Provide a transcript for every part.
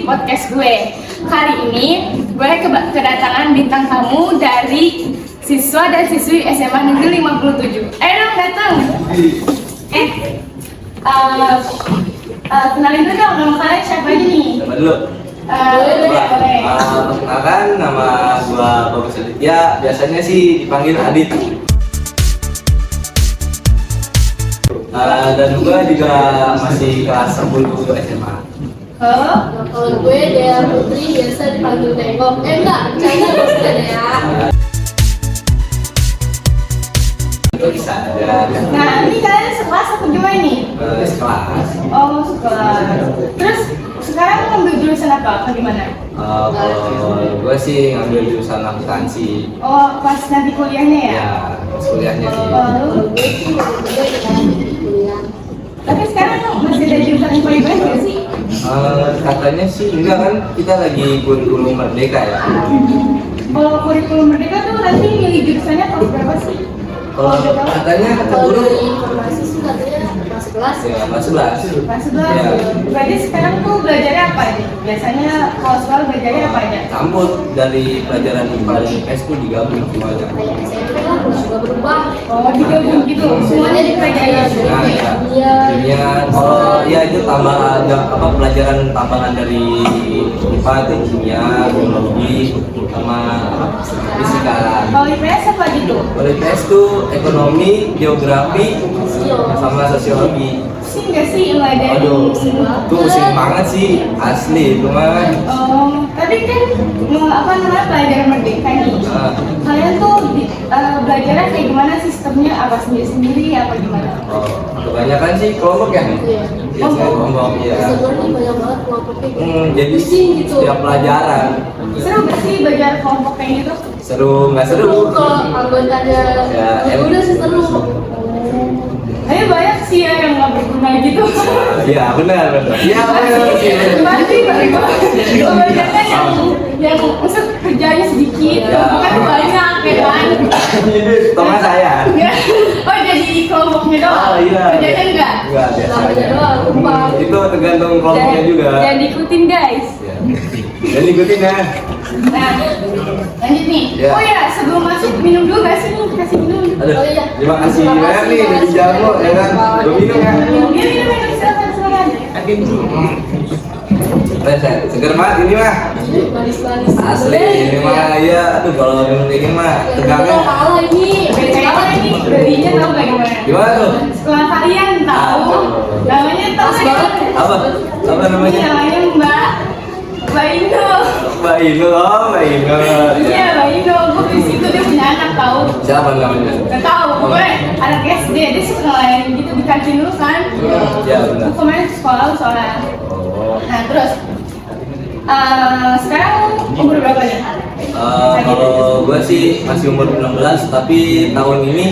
di podcast gue. Kali ini gue kedatangan bintang tamu dari siswa dan siswi SMA Negeri 57. Dong datang. Kenalin dulu dong, nama kalian siapa aja nih? Siapa dulu? Boleh. Perkenalkan, nama gua Bagus Aditya, biasanya sih dipanggil Adit. Dan gua juga masih kelas 10 SMA. Kalau gue Dea Putri, biasa dipanggil Tengok. Enggak, bercanda maksudnya ya. Itu bisa aja. Nah, ini kalian sekelas apa gimana nih? Sekelas. Oh, sekelas. Terus sekarang ngambil jurusan apa? Gimana? Kalau gua sih ngambil jurusan akuntansi. Oh, pas nanti kuliahnya ya? Ya, kuliahnya sih. Gue sih gue kuliah. Tapi sekarang masih ada jurusan IPA nggak sih? Katanya sih enggak kan, kita lagi kurikulum merdeka ya. Kalau kurikulum merdeka tuh nanti milih jurusannya kelas berapa sih? Kalau katanya kata Kalau guru dari informasi sih katanya masuk kelas. ya kelas 11. Kelas 11. Ya. Berarti sekarang tuh belajarnya apa aja? Biasanya kalau sekolah belajarnya apa aja? Campur dari pelajaran IPA dan IPS itu digabung semuanya. Kayak SMP kan nggak berubah. Oh, digabung gitu. Semuanya dipelajari. Nah, ya. Iya. Kimia, oh ya itu tambah ada apa pelajaran tambahan dari IPA itu kimia, biologi, sama fisika. Kalau IPS apa gitu? Kalau IPS tuh ekonomi, geografi, sama sosiologi. Pusing nggak sih ngadain Aduh, semua? tuh pusing banget sih, asli itu mah. Oh, tapi kan apa namanya pelajaran merdeka nih. Nah, Kalian tuh belajarnya kayak gimana sistemnya? Apa sendiri-sendiri apa gimana? oh, kebanyakan sih kelompok ya. Iya. Biasanya kelompok ya. Sebenarnya banyak banget kelompoknya. Jadi Pusing gitu. setiap pelajaran Seru nggak sih belajar kelompok kayak gitu? seru nggak seru? Seru kalau anggotanya. Ya, Udah sih seru. Tapi banyak sih ya yang nggak berguna gitu. Iya benar. Iya benar. Pasti banyaknya yang maksud kerjanya sedikit, Ya. bukan banyak ya kan? Teman saya. Ya. Oh jadi kelompoknya doang? Oh, iya. Kerjanya enggak? Enggak biasa Namanya aja. doang, lupa. Itu tergantung kelompoknya juga. Jangan diikutin guys. Ya. Jadi ikutin ya. Nah, lanjut nih. Ya. Oh ya, sebelum masuk minum dulu gak sih? Kasih minum. Aduh, Oh, iya. terima kasih banyak nih udah dijamu ya kan. Gue minum ya. Minum, silakan. Saya seger banget ini mah. Manis-manis. Asli ini mah ya. Aduh kalau minum kayak gini mah tegangnya. Kalah ini. Kayaknya ini belinya tahu gak gimana? Gimana tuh? Sekolah kalian tahu? Namanya tahu Pas nggak? banget. Apa? Apa Ini namanya? namanya Mbak Indo. Mbak Ino, oh Mbak Ino. Iya, Mbak Indo. Gue di situ dia punya anak tahu. Siapa namanya? Gak tahu, pokoknya anak SD dia suka ngelayanin gitu di kantin dulu kan. Iya, benar. Gue kemarin sekolah soalnya. Oh. Nah terus sekarang umur berapa nih? Kalau gue sih masih umur 16 tapi tahun ini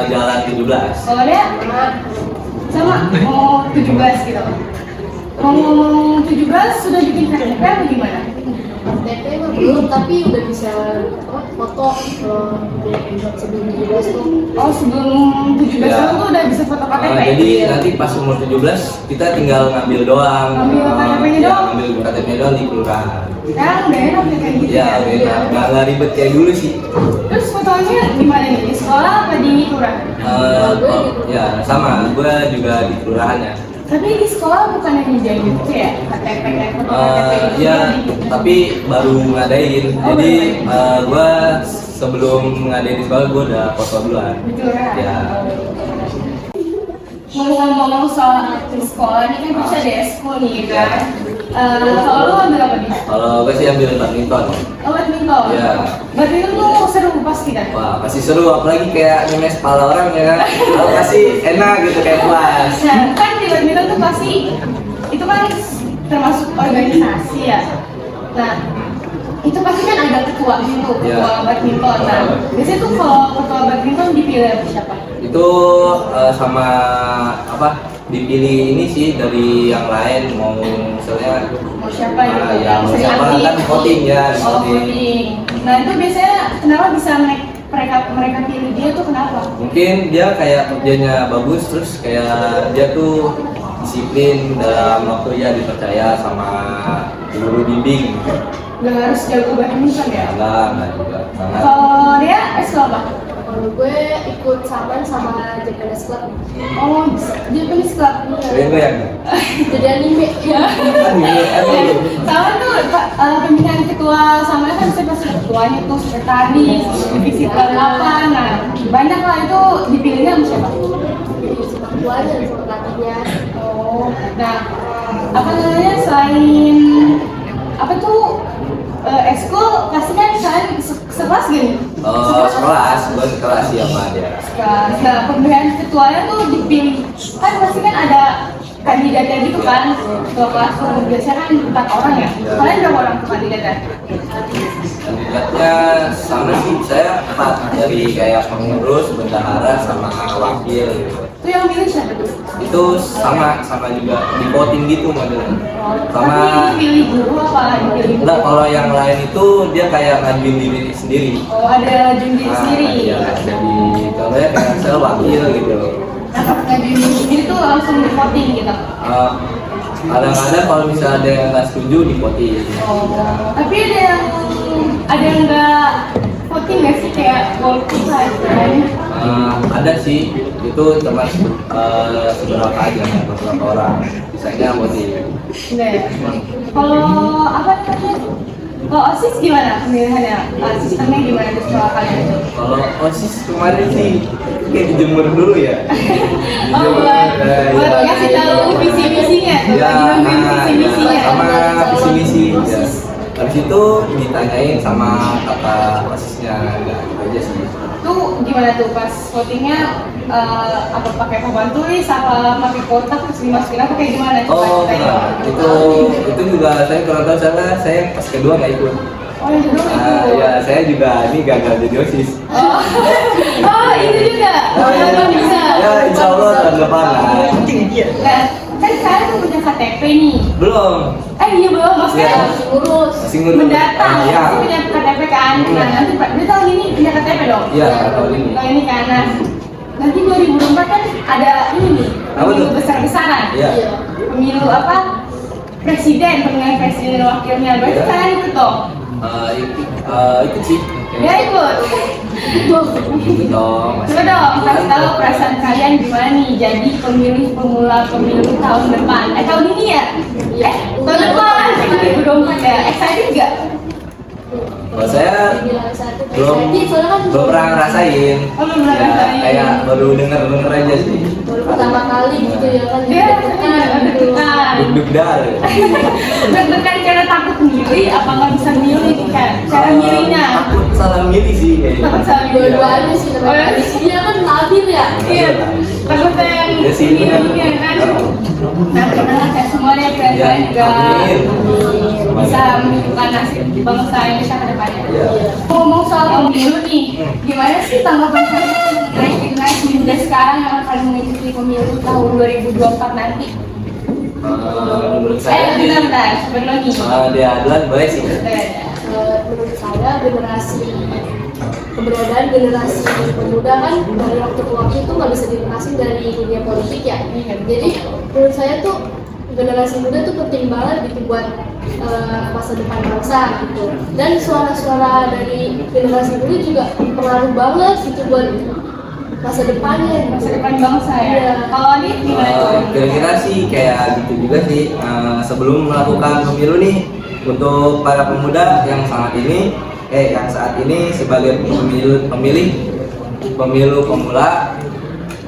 jalan 17. Kalau dia sama mau 17 gitu. Ngomong 17 sudah bikin KTP atau gimana? KTP mah belum, tapi udah bisa foto sebelum 17 tuh. Oh sebelum 17 Ya. tahun tuh udah bisa foto KTP? Jadi nanti pas umur 17 kita tinggal ngambil doang. Ngambil KTP-nya Ya, doang? ngambil KTP doang di kelurahan. Sekarang udah enak ya kayak gitu Ya, udah nggak ribet kayak dulu sih. Terus fotonya di mana nih? Di sekolah apa di kelurahan? Ya sama, gue juga di kelurahan ya. Tapi di sekolah bukan yang nyediain gitu ya? KTP kayak foto KTP gitu Ya, gitu. tapi baru ngadain. Oh, Jadi gue sebelum ngadain di sekolah gue udah foto duluan. Di kelurahan? Ya. Ngomong-ngomong soal di sekolah ini kan bisa ada eskul nih kan? Kalau lu ambil apa nih? Kalau gue sih ambil badminton. Oh badminton? Iya. Badminton tuh seru pasti kan? Wah, pasti seru apalagi kayak ngemes kepala orang ya kan. Kalau pasti enak gitu kayak puas. Nah kan di badminton tuh pasti itu kan termasuk organisasi ya. Nah itu pasti kan ada ketua gitu, Iya. ketua badminton. Nah biasanya tuh kalau ketua badminton dipilih sama siapa? Itu sama apa? Dipilih ini sih dari yang lain mau misalnya Mau siapa gitu? ya mau Bisa siapa ngerti. kan voting ya, Oh voting. voting. Nah itu biasanya kenapa bisa mereka pilih dia tuh kenapa? Mungkin dia kayak kerjanya bagus terus kayak dia tuh disiplin dalam waktu ya, dipercaya sama guru bimbing. Nggak harus jago badminton ya? Enggak juga sangat. Kalau dia eskul apa? Kalau gue ikut sama Japanese Club. Oh, Japanese Club. Kalian gue yang Jadi anime. kan ini Sama tuh pemilihan ketua sama kan saya pasti ketuanya tuh sekretaris, divisi delapan. Nah, banyak lah itu dipilihnya sama siapa? Sepak bolanya dan sama pelatihnya. Oh, nah apa namanya selain apa tuh eskul pasti kan kalian sekelas gini? sekelas, gue sekelas sih sama dia. Sekelas. Nah, pemilihan ketuanya tuh dipilih kan pasti kan ada kandidatnya gitu kan? Ketua kelas tuh biasanya kan 4 orang ya. Kalian berapa orang tuh kandidatnya? Kandidatnya sama sih, saya 4 dari kayak pengurus, bendahara, sama wakil gitu. Itu yang milih siapa tuh? Itu sama juga di voting gitu modelnya. Sama Tapi pilih guru apa dipilih? enggak, kalau yang lain itu dia kayak ngajuin diri sendiri. Oh, ada juri sendiri. Iya, jadi contohnya kayak saya wakil gitu. Nah, pas ngajuin diri sendiri tuh langsung di voting gitu. Kadang-kadang kalau misalnya ada yang nggak setuju di voting. Oh, tapi ada yang nggak voting nggak sih kayak golput lah istilahnya? Ada sih, itu cuma seberapa aja, beberapa orang. Sisanya voting. Enggak ya? Kalau apa namanya? Kalau OSIS gimana pemilihannya? Sistemnya gimana di sekolah kalian itu? Kalau OSIS kemarin sih kayak dijemur dulu ya. Oh, buat kasih tahu visi misinya, tuh Ya, lagi nungguin visi misinya. sama visi misi. Ya. Habis itu ditanyain sama kakak OSISnya, ya, gitu aja sih. Tuh gimana tuh pas votingnya apa pakai papan tulis apa pakai kotak terus dimasukin apa kayak gimana? Oh, Coba enggak. ceritain. Itu juga saya kurang tahu, saya pas kedua nggak ikut. Oh, yang kedua itu. Ya, saya juga ini gagal jadi OSIS. Oh, oh itu juga. Oh, yang bisa. Ya, insya Allah tahun depan lah. Nah, kan kalian tuh punya KTP nih. Belum. Iya belum, maksudnya Iya. Urus. Masih ngurus. mendatang. Iya. Pasti punya KTP kan. Nah, nanti berarti tahun ini punya KTP dong. Iya, tahun ini. Tahun ini kan. Nah, nanti 2024 kan ada ini nih. Apa Pemilu tuh? besar-besaran. Iya. Pemilu apa? Presiden, pemilihan presiden dan wakilnya. Berarti Iya. kalian ikut dong. Ikut sih. Ya ikut. Ikut dong. Coba dong, kasih tahu perasaan kalian gimana nih jadi pemilih pemula pemilu tahun depan. Tahun ini ya? Tahun depan 2024 ya. Excited nggak? Kalau saya Bilang satu belum soalnya kan pernah ngerasain. Oh, belum pernah Ya, ngerasain. kayak baru denger aja sih. baru pertama kali gitu ya kan. Dia deg-degan gitu. deg-degan. Deg-degan. Deg-degan karena takut milih, apa nggak bisa milih kan? Cara milihnya. Takut salah milih sih kayaknya. Takut salah milih. Dua-duanya sih Oh, ya? namanya. Dia kan labil ya. Iya. Takut yang Ya sih, benar. milihnya kan. Nah, tenang ya semuanya Ya, kalian juga amin. bisa menentukan nasib bangsa Indonesia ke depannya. Ya. Ngomong soal pemilu nih, gimana sih tanggapan kalian terkait generasi muda sekarang yang akan mengikuti pemilu tahun 2024 nanti? Menurut saya sih, Bentar, sebelum lagi. dia adalah baik sih. Menurut saya keberadaan generasi pemuda kan dari waktu ke waktu itu nggak bisa dilepasin dari dunia politik ya. Jadi menurut saya tuh generasi muda tuh penting banget gitu buat masa depan bangsa gitu. Dan suara-suara dari generasi muda juga pengaruh banget gitu buat masa depannya. Masa depan bangsa ya. Iya. Kalau ini gimana tuh? Kira-kira sih kayak gitu juga sih. Sebelum melakukan pemilu nih, untuk para pemuda yang yang saat ini sebagai pemilu pemula,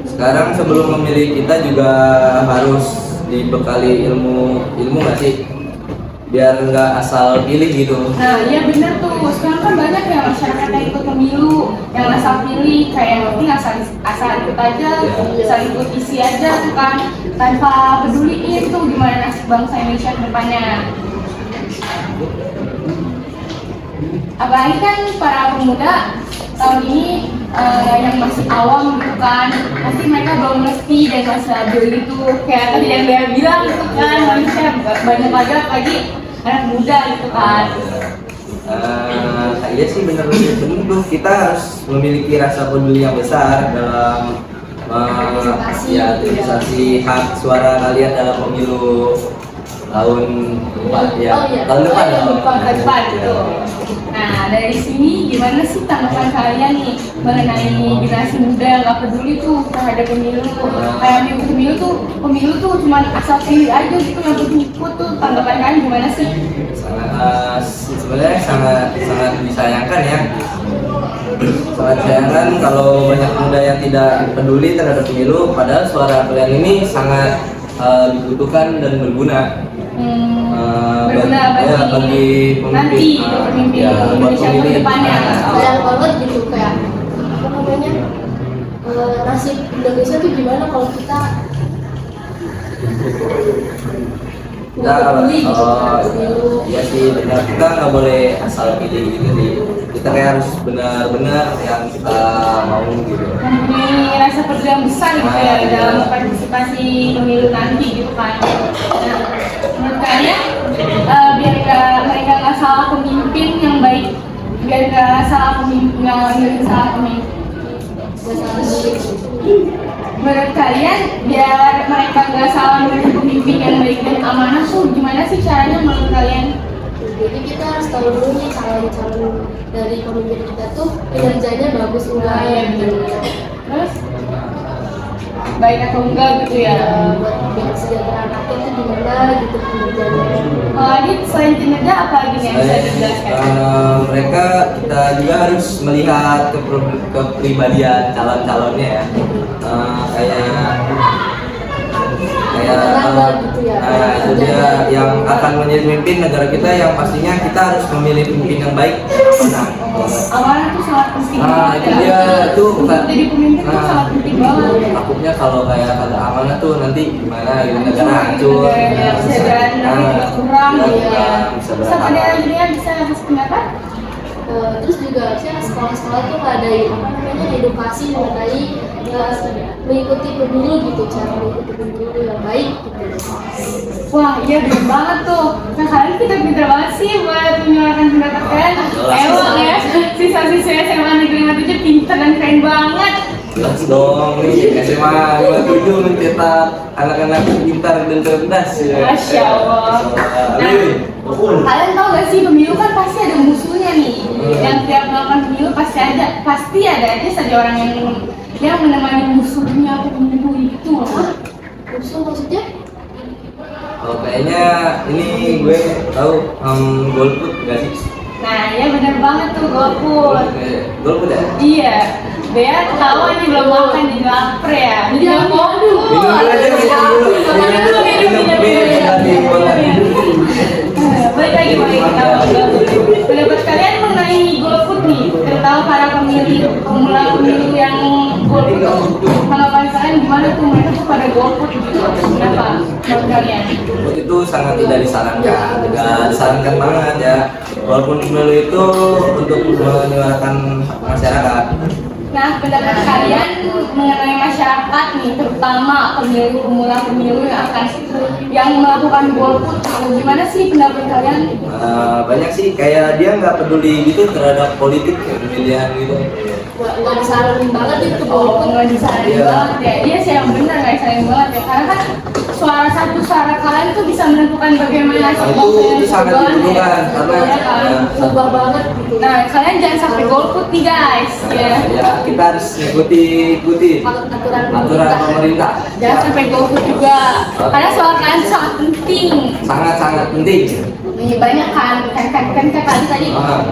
sekarang sebelum memilih kita juga harus dibekali ilmu nggak sih, biar nggak asal pilih gitu. Nah, iya bener tuh. Sekarang kan banyak ya masyarakat yang ikut pemilu, yang asal pilih, kayak yang penting asal ikut aja, asal ikut isi aja tuh kan, tanpa peduliin tuh gimana nasib bangsa Indonesia ke depannya. Apalagi kan para pemuda tahun ini yang masih awam gitu kan, pasti mereka belum ngerti dan masih labil gitu, kayak tadi yang dia bilang gitu kan, manusia banyak banget lagi anak muda gitu kan. Iya sih bener tuh, kita harus memiliki rasa peduli yang besar dalam Aktivisasi, ya aktivisasi hak suara kalian dalam pemilu tahun depan ya. Oh, iya. Tahun depan ya. Tahun depan gitu. Nah, dari sini gimana sih tanggapan kalian nih mengenai generasi muda yang gak peduli tuh terhadap pemilu? Kayak pemilu tuh cuma asal pilih aja gitu, nggak ikut tuh. Tanggapan kalian gimana sih? Sebenarnya sangat disayangkan ya. Sangat disayangkan kalau banyak muda yang tidak peduli terhadap pemilu, padahal suara kalian ini sangat dibutuhkan dan berguna. Berguna bagi nanti pemimpin Indonesia ke depannya. Sayang banget gitu, kayak apa namanya, nasib Indonesia tuh gimana kalau kita nggak peduli gitu kan pemilu. Iya sih benar, kita nggak boleh asal pilih gitu nih. Kita kayak harus benar-benar yang kita mau gitu. Mempunyai rasa peduli yang besar gitu ya dalam partisipasi pemilu nanti gitu kan. Nah, menurut kalian biar mereka nggak salah pemimpin yang baik, biar nggak salah pemimpin menurut kalian biar mereka nggak salah memilih pemimpin yang baik dan amanah tuh gimana sih caranya menurut kalian? Jadi kita harus tahu dulu nih calon-calon dari pemimpin kita tuh kinerjanya bagus enggak gitu. Terus baik atau enggak gitu ya? Buat kesejahteraan rakyat itu gimana gitu kinerjanya. Lagi selain kinerja apa lagi nih yang bisa dijelaskan? Mereka kita juga harus melihat kepribadian calon-calonnya ya. Gitu ya. Itu dia yang akan menjadi pemimpin negara kita, yang pastinya kita harus memilih pemimpin yang baik. Amanah tuh sangat penting banget itu dia tuh untuk jadi pemimpin tuh sangat penting banget. Takutnya kalau kayak kata amanah tuh nanti gimana gitu, negara hancur. Kesadaran juga kurang ya. Bisa Bisa pada akhirnya bisa kasih pendapat. Terus juga harusnya sekolah-sekolah tuh ada apa namanya edukasi mengenai mengikuti pemilu gitu, cara mengikuti pemilu yang baik gitu. Wah iya bener banget tuh. Nah kalian pintar-pintar banget sih buat menyuarakan pendapat kalian. Emang ya siswa-siswa SMA Negeri 57 pintar dan keren banget. Jelas dong, nih SMA 57 mencetak anak-anak pintar dan cerdas ya. Masya Allah. Nah, kalian tahu gak sih pemilu kan pasti ada musuhnya nih. Yang tiap melakukan pemilu pasti ada aja saja orang yang menemani musuhnya pemilu itu. Musuh maksudnya? Oh, kayaknya ini gue tahu golput gak sih? Nah, ya bener banget tuh golput. Golput ya? Iya. Bea ketawa nih belum makan jadi lapar ya. Jadi Minum dulu aja, Balik lagi pendapat kalian mengenai golput nih, terutama para pemula pemilu yang golput. Tanggapan kalian gimana tuh, mereka tuh pada golput gitu? Kenapa menurut kalian? Itu sangat tidak disarankan banget ya. Walaupun pemilu itu untuk menyuarakan masyarakat. Nah, pendapat kalian mengenai masyarakat nih, terutama pemula pemilu yang melakukan golput, gimana sih pendapat kalian? Banyak sih, kayak dia nggak peduli gitu terhadap politik ya, pemilihan gitu. Nggak disaranin banget itu golput. Nggak disaranin banget ya. Iya sih yang benar nggak disaranin banget ya, karena kan suara kalian tuh bisa menentukan bagaimana itu sangat dibutuhkan karena Ubah banget gitu. Nah, kalian jangan sampai golput nih guys ya. Kita harus ikuti aturan pemerintah. Jangan sampai golput juga, karena suara kalian tuh sangat penting. Sangat penting. Nih banyak kan tadi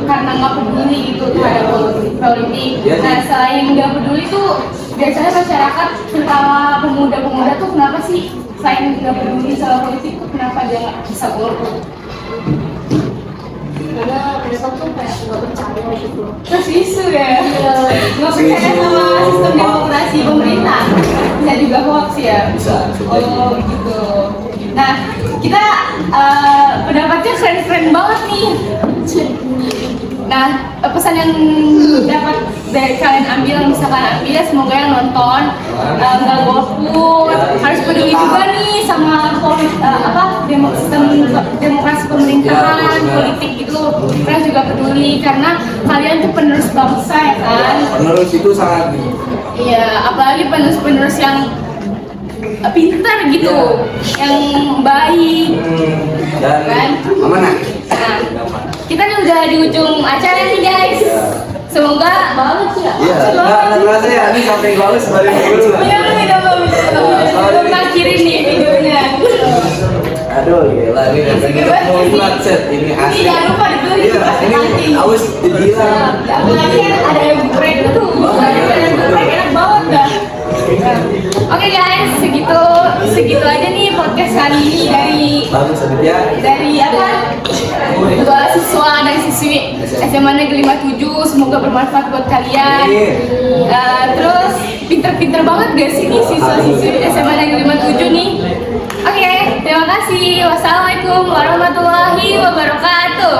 karena nggak peduli gitu terhadap politik. Nah, selain nggak peduli tuh biasanya masyarakat, terutama pemuda-pemuda tuh kenapa sih selain nggak peduli sama politik tuh kenapa dia nggak bisa golput? Karena mereka tuh kayak nggak percaya gitu. Terus isu ya, nggak percaya sama sistem demokrasi pemerintah. Bisa juga hoax ya. Bisa. Oh gitu. Nah, kita pendapatnya keren-keren banget nih. Nah, pesan yang dapat dari kalian ambil, yang bisa kalian ambil, semoga yang nonton nggak golput, harus peduli juga nih sama sistem demokrasi pemerintahan, politik gitu. Kalian juga peduli karena kalian tuh penerus bangsa ya kan. Penerus itu sangat Iya, apalagi penerus-penerus yang pintar gitu, yang baik. Dan Kan? amanah. Nah, kita nih udah di ujung acara nih guys. Semoga banget ya. Iya, nggak terasa ya, ini sampai bagus baru dulu. belum akhirin nih videonya. Aduh, gila ini mau set ini Ini asli. jangan lupa dibeli. Iya, ini awas dibilang. Apalagi kan ada yang break tuh. Ada yang break enak banget dah. Oke guys, segitu aja nih podcast kali ini Bagus Aditya. dari apa? Kedua siswa dan siswi SMA Negeri 57, semoga bermanfaat buat kalian. Terus pinter-pinter banget gak sih nih siswa-siswi SMA Negeri 57 nih? Oke, terima kasih. Wassalamualaikum warahmatullahi wabarakatuh.